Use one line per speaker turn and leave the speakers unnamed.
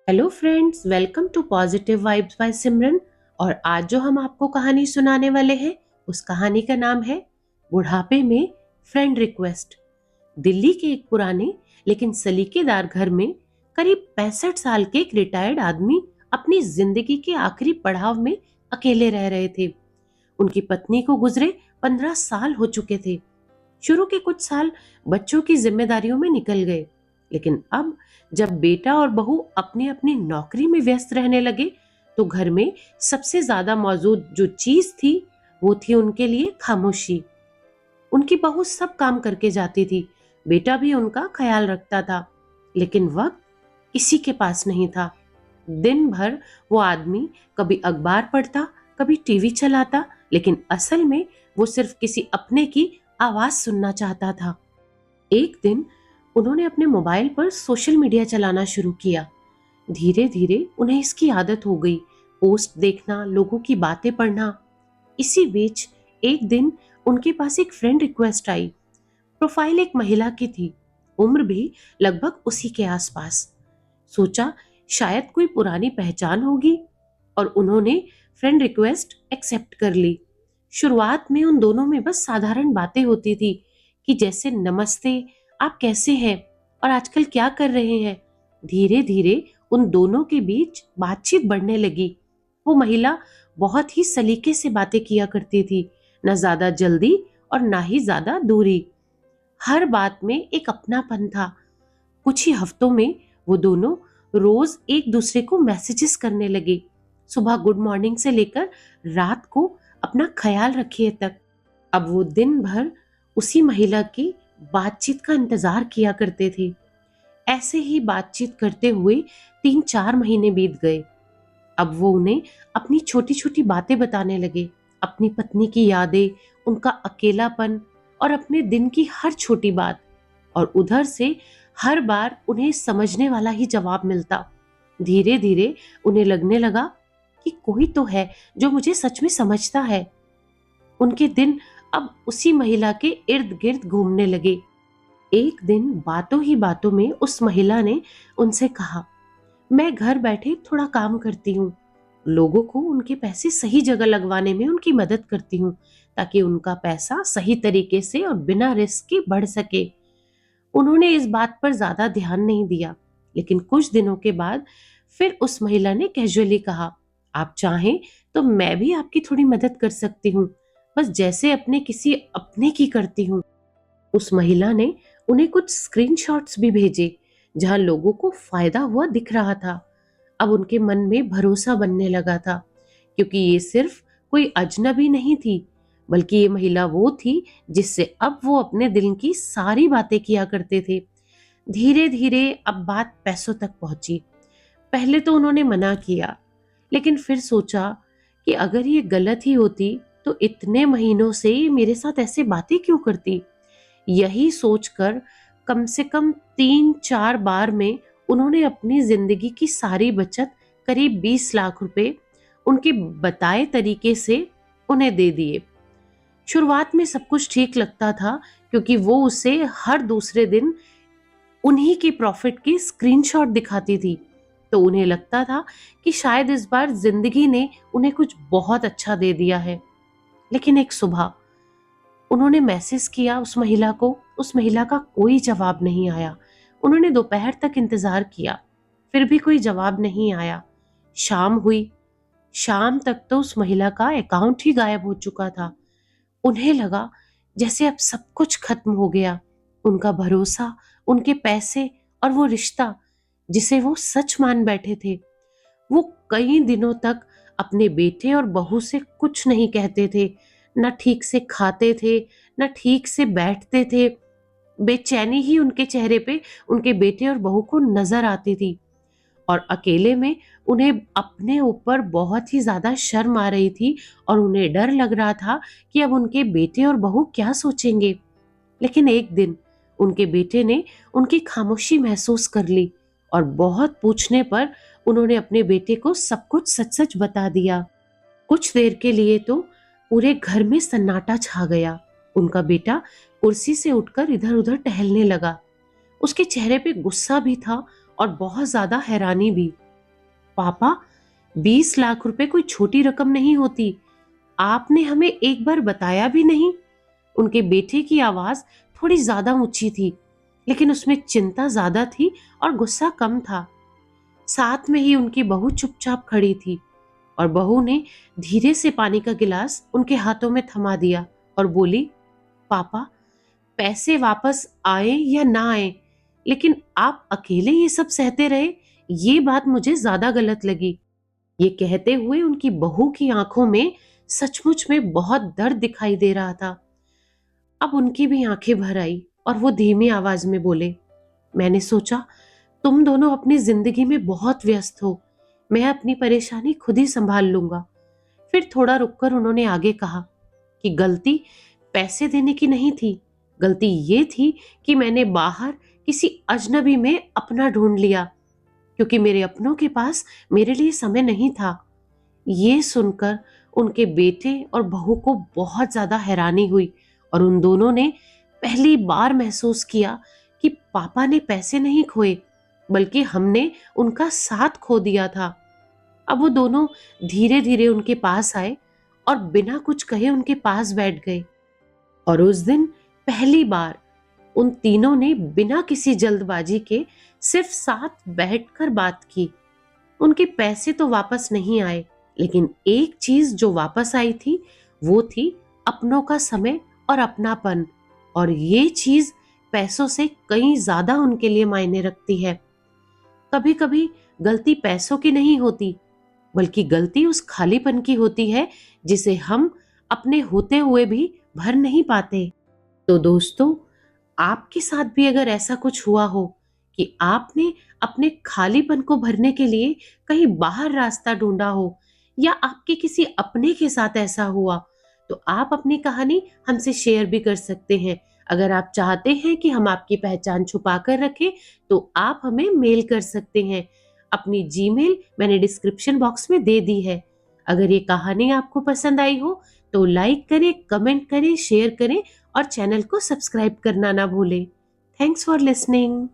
Hello friends, welcome to positive vibes by Simran. और आज जो हम आपको कहानी सुनाने वाले हैं उस कहानी का नाम है बुढ़ापे में फ्रेंड रिक्वेस्ट। दिल्ली के एक पुराने लेकिन सलीकेदार घर में करीब 65 साल के एक रिटायर्ड आदमी अपनी जिंदगी के आखिरी पड़ाव में अकेले रह रहे थे। उनकी पत्नी को गुजरे 15 साल हो चुके थे। शुरू के कुछ साल बच्चों की जिम्मेदारियों में निकल गए, लेकिन अब जब बेटा और बहू अपनी अपनी नौकरी में व्यस्त रहने लगे तो घर में सबसे ज्यादा मौजूद जो चीज थी वो थी उनके लिए खामोशी। उनकी बहू सब काम करके जाती थी, बेटा भी उनका ख्याल रखता था, लेकिन वक्त किसी के पास नहीं था। दिन भर वो आदमी कभी अखबार पढ़ता, कभी टीवी चलाता, लेकिन असल में वो सिर्फ किसी अपने की आवाज सुनना चाहता था। एक दिन उन्होंने अपने मोबाइल पर सोशल मीडिया चलाना शुरू किया। धीरे धीरे उन्हें इसकी आदत हो गई, पोस्ट देखना, लोगों की बातें पढ़ना। इसी बीच एक दिन उनके पास एक फ्रेंड रिक्वेस्ट आई। प्रोफाइल एक महिला की थी, उम्र भी लगभग उसी के आसपास। सोचा शायद कोई पुरानी पहचान होगी और उन्होंने फ्रेंड रिक्वेस्ट एक्सेप्ट कर ली। शुरुआत में उन दोनों में बस साधारण बातें होती थी कि जैसे नमस्ते, आप कैसे हैं और आजकल क्या कर रहे हैं। धीरे धीरे उन दोनों के बीच बातचीत बढ़ने लगी। वो महिला बहुत ही सलीके से बातें किया करती थी, न ज्यादा जल्दी और ना ही ज्यादा दूरी। हर बात में एक अपनापन था। कुछ ही हफ्तों में वो दोनों रोज एक दूसरे को मैसेजेस करने लगे, सुबह गुड मॉर्निंग से लेकर रात को अपना ख्याल रखिए तक। अब वो दिन भर उसी महिला की बातचीत का इंतजार किया करते थे। ऐसे ही बातचीत करते हुए 3-4 महीने बीत गए। अब वो उन्हें अपनी छोटी छोटी बातें बताने लगे, अपनी पत्नी की यादें, उनका अकेलापन और अपने दिन की हर छोटी बात। और उधर से हर बार उन्हें समझने वाला ही जवाब मिलता। धीरे धीरे उन्हें लगने लगा कि कोई तो है जो मुझे सच में समझता है। उनके दिन अब उसी महिला के इर्द गिर्द घूमने लगे। एक दिन बातों ही बातों में उस महिला ने उनसे कहा, मैं घर बैठे थोड़ा काम करती हूँ, लोगों को उनके पैसे सही जगह लगवाने में उनकी मदद करती हूँ ताकि उनका पैसा सही तरीके से और बिना रिस्क के बढ़ सके। उन्होंने इस बात पर ज्यादा ध्यान नहीं दिया, लेकिन कुछ दिनों के बाद फिर उस महिला ने कैजुअली कहा, आप चाहें तो मैं भी आपकी थोड़ी मदद कर सकती हूँ, बस जैसे अपने किसी अपने की करती हूँ। उस महिला ने उन्हें कुछ स्क्रीनशॉट्स भी भेजे जहां लोगों को फायदा हुआ दिख रहा था। अब उनके मन में भरोसा बनने लगा था, क्योंकि ये सिर्फ कोई अजनबी नहीं थी, बल्कि ये महिला वो थी जिससे अब वो अपने दिल की सारी बातें किया करते थे। धीरे धीरे अब बात पैसों तक पहुंची। पहले तो उन्होंने मना किया, लेकिन फिर सोचा कि अगर ये गलत ही होती तो इतने महीनों से ये मेरे साथ ऐसे बातें क्यों करती। यही सोचकर कम से कम 3-4 बार में उन्होंने अपनी जिंदगी की सारी बचत, करीब 20 लाख रुपए, उनके बताए तरीके से उन्हें दे दिए। शुरुआत में सब कुछ ठीक लगता था, क्योंकि वो उसे हर दूसरे दिन उन्हीं की प्रॉफिट की स्क्रीनशॉट दिखाती थी। तो उन्हें लगता था कि शायद इस बार जिंदगी ने उन्हें कुछ बहुत अच्छा दे दिया है। लेकिन एक सुबह उन्होंने मैसेज किया उस महिला को, उस महिला का कोई जवाब नहीं आया। उन्होंने दोपहर तक इंतजार किया, फिर भी कोई जवाब नहीं आया। शाम हुई, शाम तक तो उस महिला का अकाउंट ही गायब हो चुका था। उन्हें लगा जैसे अब सब कुछ खत्म हो गया, उनका भरोसा, उनके पैसे और वो रिश्ता जिसे वो सच मान बैठे थे। वो कई दिनों तक अपने बेटे और बहू से कुछ नहीं कहते थे, न ठीक से खाते थे, न ठीक से बैठते थे। बेचैनी ही उनके चेहरे पे उनके बेटे और बहू को नजर आती थी। और अकेले में उन्हें अपने ऊपर बहुत ही ज्यादा शर्म आ रही थी और उन्हें डर लग रहा था कि अब उनके बेटे और बहू क्या सोचेंगे। लेकिन एक दिन उनके बेटे ने उनकी खामोशी महसूस कर ली और बहुत पूछने पर उन्होंने अपने बेटे को सब कुछ सच सच बता दिया। कुछ देर के लिए तो पूरे घर में सन्नाटा छा गया। उनका बेटा कुर्सी से उठकर इधर उधर टहलने लगा। उसके चेहरे पे गुस्सा भी था और बहुत ज्यादा हैरानी भी। पापा, 20 लाख रुपए कोई छोटी रकम नहीं होती। आपने हमें एक बार बताया भी नहीं। उनके बेटे की आवाज थोड़ी ज्यादा ऊंची थी, लेकिन उसमें चिंता ज्यादा थी और गुस्सा कम था। साथ में ही उनकी बहू चुपचाप खड़ी थी और बहू ने धीरे से पानी का गिलास उनके हाथों में थमा दिया और बोली, पापा, पैसे वापस आए या ना आए, लेकिन आप अकेले ये सब सहते रहे, ये बात मुझे ज्यादा गलत लगी। ये कहते हुए उनकी बहू की आंखों में सचमुच में बहुत दर्द दिखाई दे रहा था। अब उनकी भी आंखें भर आई और वो धीमी आवाज में बोले, मैंने सोचा तुम दोनों अपनी जिंदगी में बहुत व्यस्त हो, मैं अपनी परेशानी खुद ही संभाल लूंगा। फिर थोड़ा रुककर उन्होंने आगे कहा कि गलती पैसे देने की नहीं थी, गलती ये थी कि मैंने बाहर किसी अजनबी में अपना ढूंढ लिया, क्योंकि मेरे अपनों के पास मेरे लिए समय नहीं था। ये सुनकर उनके बेटे और बहू को बहुत ज्यादा हैरानी हुई और उन दोनों ने पहली बार महसूस किया कि पापा ने पैसे नहीं खोए, बल्कि हमने उनका साथ खो दिया था। अब वो दोनों धीरे धीरे उनके पास आए और बिना कुछ कहे उनके पास बैठ गए। और उस दिन पहली बार उन तीनों ने बिना किसी जल्दबाजी के सिर्फ साथ बैठकर बात की। उनके पैसे तो वापस नहीं आए, लेकिन एक चीज जो वापस आई थी वो थी अपनों का समय और अपनापन। और ये चीज पैसों से कहीं ज्यादा उनके लिए मायने रखती है। कभी कभी गलती पैसों की नहीं होती, बल्कि गलती उस खालीपन की होती है जिसे हम अपने होते हुए भी भर नहीं पाते। तो दोस्तों, आपके साथ भी अगर ऐसा कुछ हुआ हो कि आपने अपने खालीपन को भरने के लिए कहीं बाहर रास्ता ढूंढा हो, या आपके किसी अपने के साथ ऐसा हुआ, तो आप अपनी कहानी हमसे शेयर भी कर सकते हैं। अगर आप चाहते हैं कि हम आपकी पहचान छुपा कर रखें, तो आप हमें मेल कर सकते हैं। अपनी जीमेल मैंने डिस्क्रिप्शन बॉक्स में दे दी है। अगर ये कहानी आपको पसंद आई हो तो लाइक करें, कमेंट करें, शेयर करें और चैनल को सब्सक्राइब करना ना भूलें। Thanks for listening.